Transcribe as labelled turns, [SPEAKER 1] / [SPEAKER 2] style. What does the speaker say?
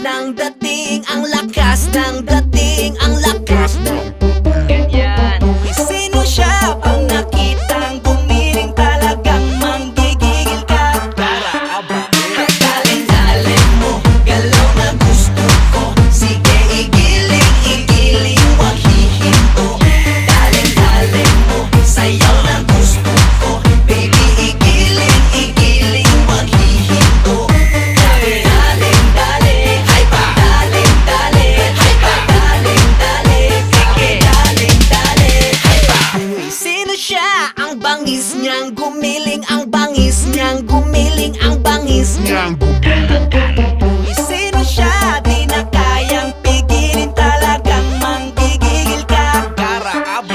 [SPEAKER 1] ng dating, ang lakas ng dating, ang lakas ng
[SPEAKER 2] Ganyan.
[SPEAKER 1] sino siya? Pag nakitang gumiling talagang manggigigil ka. Dalin-dalin mo, galaw na gusto ko. Sige, igiling, igiling, wag hihinto. Dalin-dalin mo, sayaw na gusto ko. Baby, igiling, igiling, wag hihinto. Dalin-dalin, hay pa. Dalin-dalin, hay pa. Dalin-dalin, sige. Dalin-dalin, hay pa. Uy, sino siya? Ang bangis niyang gumiling, ang bangis niyang gumiling, ang bangis niyang